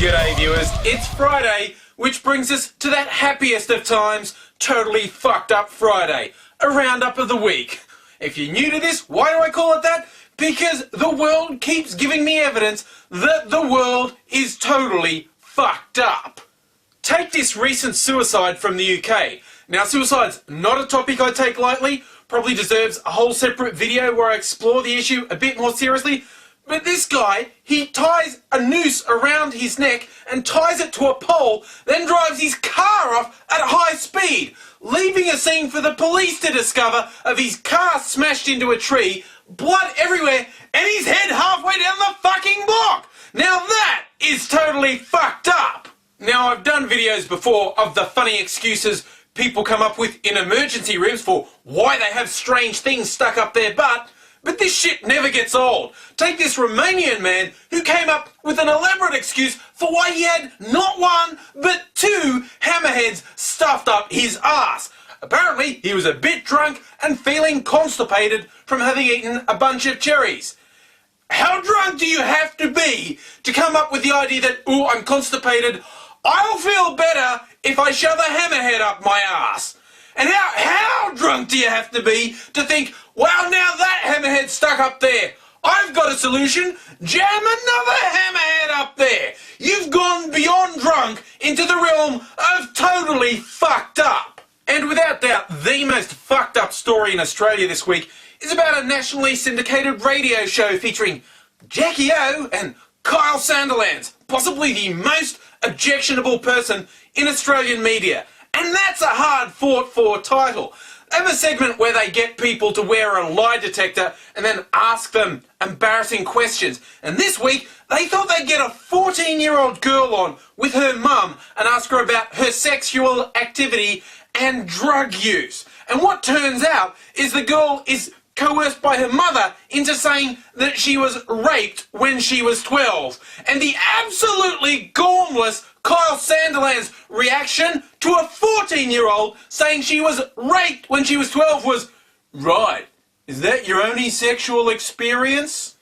G'day viewers, it's Friday, which brings us to that happiest of times, Totally Fucked Up Friday, a roundup of the week. If you're new to this, why do I call it that? Because the world keeps giving me evidence that the world is totally fucked up. Take this recent suicide from the UK. Now, suicide's not a topic I take lightly, probably deserves a whole separate video where I explore the issue a bit more seriously. But this guy, he ties a noose around his neck and ties it to a pole, then drives his car off at high speed, leaving a scene for the police to discover of his car smashed into a tree, blood everywhere, and his head halfway down the fucking block. Now that is totally fucked up. Now, I've done videos before of the funny excuses people come up with in emergency rooms for why they have strange things stuck up their butt. But this shit never gets old. Take this Romanian man who came up with an elaborate excuse for why he had not one, but two hammerheads stuffed up his arse. Apparently, he was a bit drunk and feeling constipated from having eaten a bunch of cherries. How drunk do you have to be to come up with the idea that, ooh, I'm constipated, I'll feel better if I shove a hammerhead up my arse? And how drunk do you have to be to think, well, now that hammerhead stuck up there, I've got a solution, jam another hammerhead up there. You've gone beyond drunk into the realm of totally fucked up. And without doubt, the most fucked up story in Australia this week is about a nationally syndicated radio show featuring Jackie O and Kyle Sandilands, possibly the most objectionable person in Australian media. And that's a hard-fought-for title. They have a segment where they get people to wear a lie detector and then ask them embarrassing questions. And this week, they thought they'd get a 14-year-old girl on with her mum and ask her about her sexual activity and drug use. And what turns out is the girl is coerced by her mother into saying that she was raped when she was 12. And the absolutely gormless Kyle Sandilands' reaction to a 14-year-old saying she was raped when she was 12 was, right, is that your only sexual experience?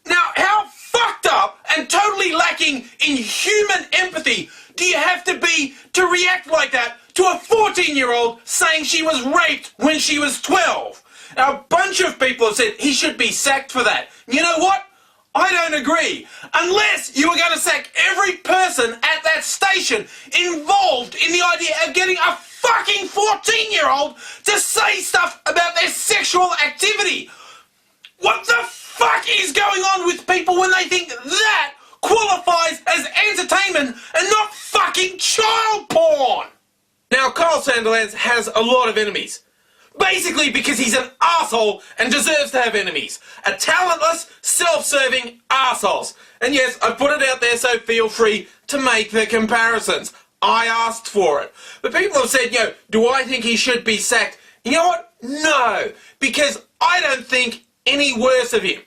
Now, how fucked up and totally lacking in human empathy do you have to be to react like that to a 14-year-old saying she was raped when she was 12? Now, a bunch of people have said he should be sacked for that. You know what? I don't agree. Unless you were going to sack every person at that station involved in the idea of getting a fucking 14-year-old to say stuff about their sexual activity. What the fuck is going on with people when they think that qualifies as entertainment and not fucking child porn? Now, Kyle Sandilands has a lot of enemies. Basically because he's an arsehole and deserves to have enemies. A talentless, self-serving arseholes. And yes, I put it out there, so feel free to make the comparisons. I asked for it. But people have said, do I think he should be sacked? You know what? No. Because I don't think any worse of him.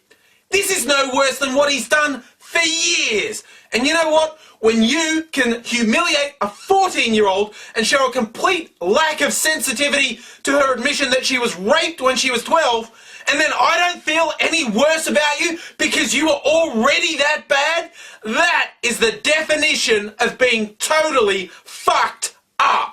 This is no worse than what he's done for years. And you know what? When you can humiliate a 14-year-old and show a complete lack of sensitivity to her admission that she was raped when she was 12, and then I don't feel any worse about you because you were already that bad, that is the definition of being totally fucked up.